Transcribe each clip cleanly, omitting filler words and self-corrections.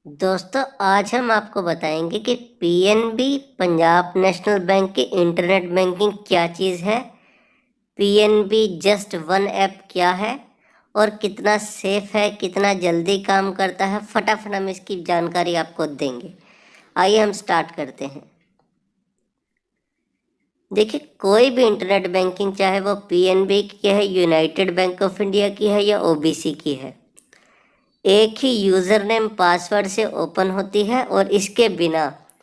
दोस्तों, आज हम आपको बताएंगे कि पीएनबी पंजाब नेशनल बैंक की इंटरनेट बैंकिंग क्या चीज़ है, पीएनबी जस्ट वन ऐप क्या है और कितना सेफ है, कितना जल्दी काम करता है। फटाफट हम इसकी जानकारी आपको देंगे। आइए हम स्टार्ट करते हैं। देखिए, कोई भी इंटरनेट बैंकिंग, चाहे वो पीएनबी की है, यूनाइटेड बैंक ऑफ इंडिया की है या ओबीसी की है, एक ही यूज़र नेम पासवर्ड से ओपन होती है और इसके बिना,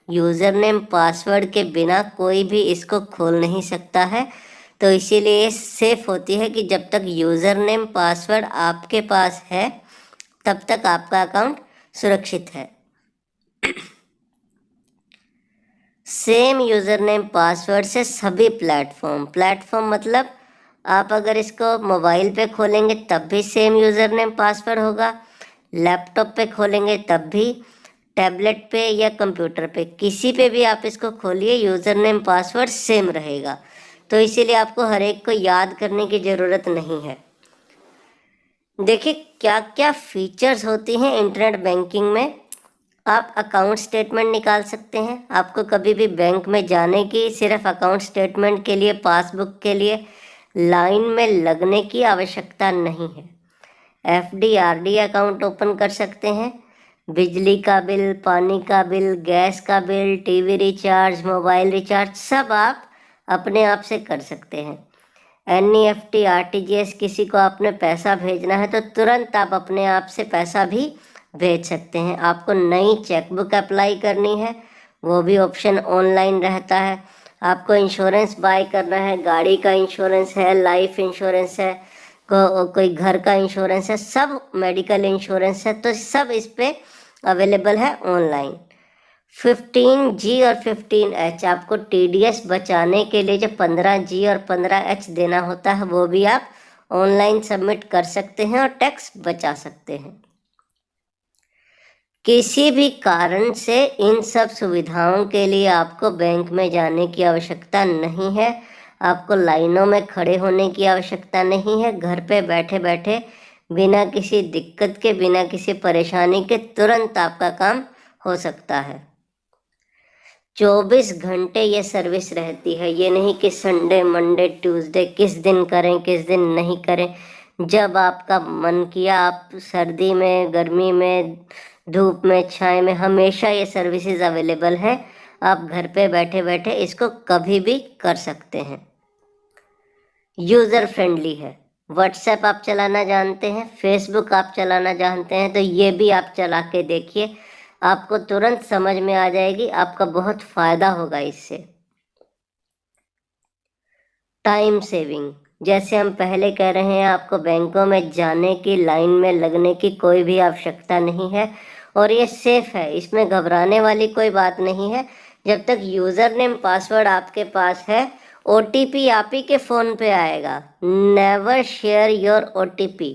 यूज़र नेम पासवर्ड के बिना कोई भी इसको खोल नहीं सकता है। तो इसीलिए सेफ होती है कि जब तक यूज़र नेम पासवर्ड आपके पास है तब तक आपका अकाउंट सुरक्षित है। सेम यूज़र नेम पासवर्ड से सभी प्लेटफॉर्म मतलब आप अगर इसको मोबाइल पे खोलेंगे तब भी सेम यूज़र नेम पासवर्ड होगा, लैपटॉप पे खोलेंगे तब भी, टैबलेट पे या कंप्यूटर पे, किसी पे भी आप इसको खोलिए यूज़र नेम पासवर्ड सेम रहेगा। तो इसीलिए आपको हर एक को याद करने की ज़रूरत नहीं है। देखिए, क्या क्या फीचर्स होती हैं इंटरनेट बैंकिंग में। आप अकाउंट स्टेटमेंट निकाल सकते हैं। आपको कभी भी बैंक में जाने की, सिर्फ अकाउंट स्टेटमेंट के लिए, पासबुक के लिए लाइन में लगने की आवश्यकता नहीं है। एफडी आरडी अकाउंट ओपन कर सकते हैं। बिजली का बिल, पानी का बिल, गैस का bill, TV recharge, mobile recharge सब आप अपने आप से कर सकते हैं। एनईएफटी, आरटीजीएस, किसी को आपने पैसा भेजना है तो तुरंत आप अपने आप से पैसा भी भेज सकते हैं। आपको नई चेकबुक अप्लाई करनी है, वो भी ऑप्शन ऑनलाइन रहता है। आपको इंश्योरेंस बाय करना है, गाड़ी का इंश्योरेंस है, लाइफ इंश्योरेंस है, कोई घर का इंश्योरेंस है, सब मेडिकल इंश्योरेंस है, तो सब इस पे अवेलेबल है ऑनलाइन। 15G और 15H, आपको टीडीएस बचाने के लिए जो 15G और 15H देना होता है वो भी आप ऑनलाइन सबमिट कर सकते हैं और टैक्स बचा सकते हैं। किसी भी कारण से इन सब सुविधाओं के लिए आपको बैंक में जाने की आवश्यकता नहीं है, आपको लाइनों में खड़े होने की आवश्यकता नहीं है। घर पे बैठे बैठे बिना किसी दिक्कत के, बिना किसी परेशानी के तुरंत आपका काम हो सकता है। 24 घंटे ये सर्विस रहती है। ये नहीं कि संडे, मंडे, ट्यूसडे किस दिन करें किस दिन नहीं करें। जब आपका मन किया, आप सर्दी में, गर्मी में, धूप में, छाए में, हमेशा ये सर्विसेज अवेलेबल है। आप घर पे बैठे बैठे इसको कभी भी कर सकते हैं। यूज़र फ्रेंडली है। व्हाट्सएप आप चलाना जानते हैं, फेसबुक आप चलाना जानते हैं, तो ये भी आप चला के देखिए, आपको तुरंत समझ में आ जाएगी, आपका बहुत फ़ायदा होगा इससे। टाइम सेविंग, जैसे हम पहले कह रहे हैं, आपको बैंकों में जाने की, लाइन में लगने की कोई भी आवश्यकता नहीं है और ये सेफ है, इसमें घबराने वाली कोई बात नहीं है। जब तक यूज़र नेम पासवर्ड आपके पास है, ओटीपी आप ही के फ़ोन पे आएगा। Never share your OTP.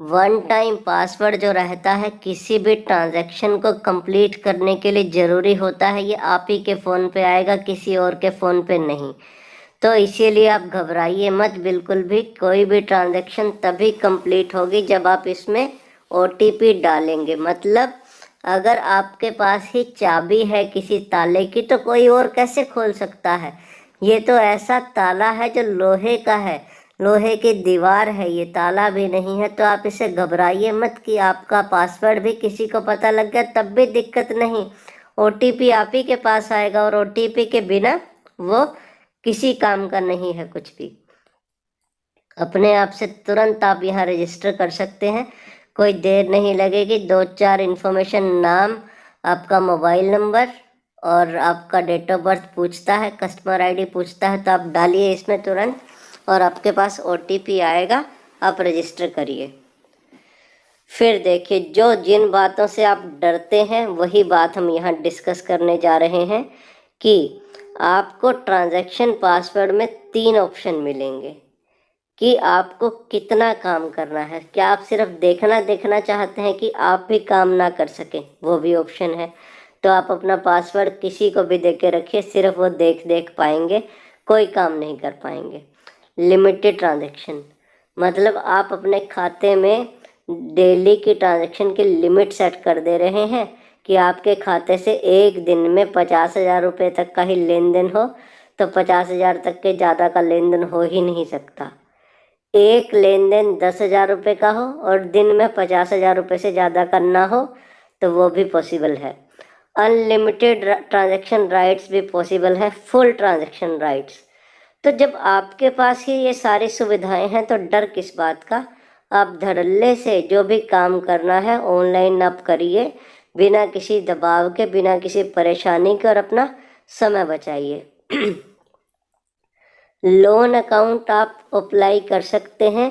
One time password जो रहता है किसी भी ट्रांजैक्शन को कंप्लीट करने के लिए ज़रूरी होता है, ये आप ही के फ़ोन पे आएगा, किसी और के फ़ोन पे नहीं। तो इसीलिए आप घबराइए मत बिल्कुल भी। कोई भी ट्रांजैक्शन तभी कंप्लीट होगी जब आप इसमें ओटीपी डालेंगे। मतलब अगर आपके पास ही चाबी है किसी ताले की तो कोई और कैसे खोल सकता है। ये तो ऐसा ताला है जो लोहे का है, लोहे की दीवार है, ये ताला भी नहीं है। तो आप इसे घबराइए मत कि आपका पासवर्ड भी किसी को पता लग गया तब भी दिक्कत नहीं। ओटीपी आप ही के पास आएगा और ओटीपी के बिना वो किसी काम का नहीं है कुछ भी। अपने आप से तुरंत आप यहाँ रजिस्टर कर सकते हैं, कोई देर नहीं लगेगी। 2-4 इन्फॉर्मेशन, नाम, आपका मोबाइल नंबर और आपका डेट ऑफ बर्थ पूछता है, कस्टमर आईडी पूछता है, तो आप डालिए इसमें तुरंत और आपके पास ओटीपी आएगा, आप रजिस्टर करिए। फिर देखिए, जिन बातों से आप डरते हैं वही बात हम यहाँ डिस्कस करने जा रहे हैं कि आपको ट्रांजैक्शन पासवर्ड में 3 ऑप्शन मिलेंगे कि आपको कितना काम करना है। क्या आप सिर्फ देखना चाहते हैं कि आप भी काम ना कर सकें, वो भी ऑप्शन है। तो आप अपना पासवर्ड किसी को भी दे के रखिए, सिर्फ वो देख पाएंगे, कोई काम नहीं कर पाएंगे। लिमिटेड ट्रांजैक्शन, मतलब आप अपने खाते में डेली की ट्रांजैक्शन की लिमिट सेट कर दे रहे हैं कि आपके खाते से एक दिन में 50,000 रुपये तक का ही लेन देन हो, तो 50,000 तक के ज़्यादा का लेन देन हो ही नहीं सकता। एक लेन देन 10,000 रुपये का हो और दिन में 50,000 रुपये से ज़्यादा का ना हो तो वो भी पॉसिबल है। अनलिमिटेड ट्रांजैक्शन राइट्स भी पॉसिबल है, फुल ट्रांजैक्शन राइट्स। तो जब आपके पास ही ये सारी सुविधाएं हैं तो डर किस बात का। आप धड़ल्ले से जो भी काम करना है ऑनलाइन आप करिए, बिना किसी दबाव के, बिना किसी परेशानी के, और अपना समय बचाइए। लोन अकाउंट आप अप्लाई कर सकते हैं।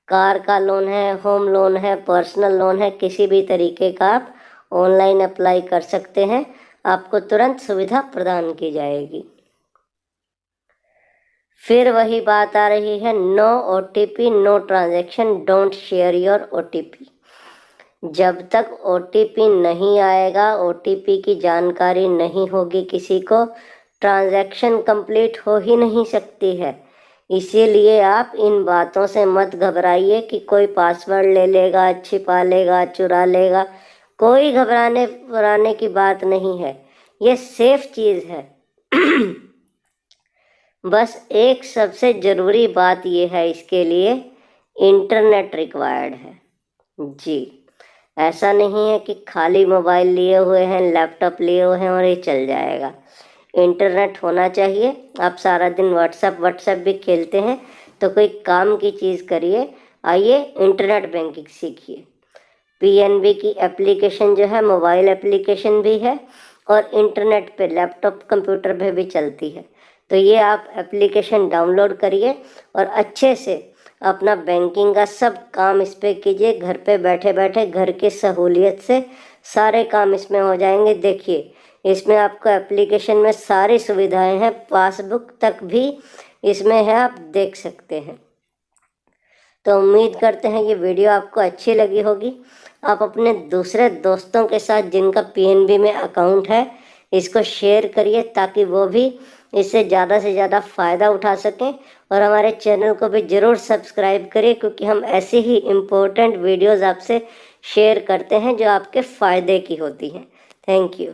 कार का लोन है, होम लोन है, पर्सनल लोन है, किसी भी तरीके का आप ऑनलाइन अप्लाई कर सकते हैं। आपको तुरंत सुविधा प्रदान की जाएगी। फिर वही बात आ रही है, no OTP, no transaction, don't share your OTP। जब तक OTP नहीं आएगा, OTP की जानकारी नहीं होगी किसी को, ट्रांजैक्शन कंप्लीट हो ही नहीं सकती है। इसीलिए आप इन बातों से मत घबराइए कि कोई पासवर्ड ले लेगा, छिपा लेगा, चुरा लेगा। कोई घबराने की बात नहीं है, ये सेफ चीज़ है। बस एक सबसे ज़रूरी बात ये है, इसके लिए इंटरनेट रिक्वायर्ड है जी। ऐसा नहीं है कि खाली मोबाइल लिए हुए हैं, लैपटॉप लिए हुए हैं और ये चल जाएगा। इंटरनेट होना चाहिए। आप सारा दिन व्हाट्सएप भी खेलते हैं तो कोई काम की चीज़ करिए। आइए इंटरनेट बैंकिंग सीखिए। PNB की एप्लीकेशन जो है मोबाइल एप्लीकेशन भी है और इंटरनेट पे लैपटॉप कंप्यूटर पे भी चलती है। तो ये आप एप्लीकेशन डाउनलोड करिए और अच्छे से अपना बैंकिंग का सब काम इस पे कीजिए। घर पे बैठे बैठे घर की सहूलियत से सारे काम इसमें हो जाएंगे। देखिए, इसमें आपको एप्लीकेशन में सारी सुविधाएं हैं, पासबुक तक भी इसमें है, आप देख सकते हैं। तो उम्मीद करते हैं ये वीडियो आपको अच्छी लगी होगी। आप अपने दूसरे दोस्तों के साथ जिनका PNB में अकाउंट है, इसको शेयर करिए ताकि वो भी इससे ज़्यादा से ज़्यादा फ़ायदा उठा सकें। और हमारे चैनल को भी ज़रूर सब्सक्राइब करिए, क्योंकि हम ऐसे ही इम्पोर्टेंट वीडियोज़ आपसे शेयर करते हैं जो आपके फ़ायदे की होती हैं। Thank you.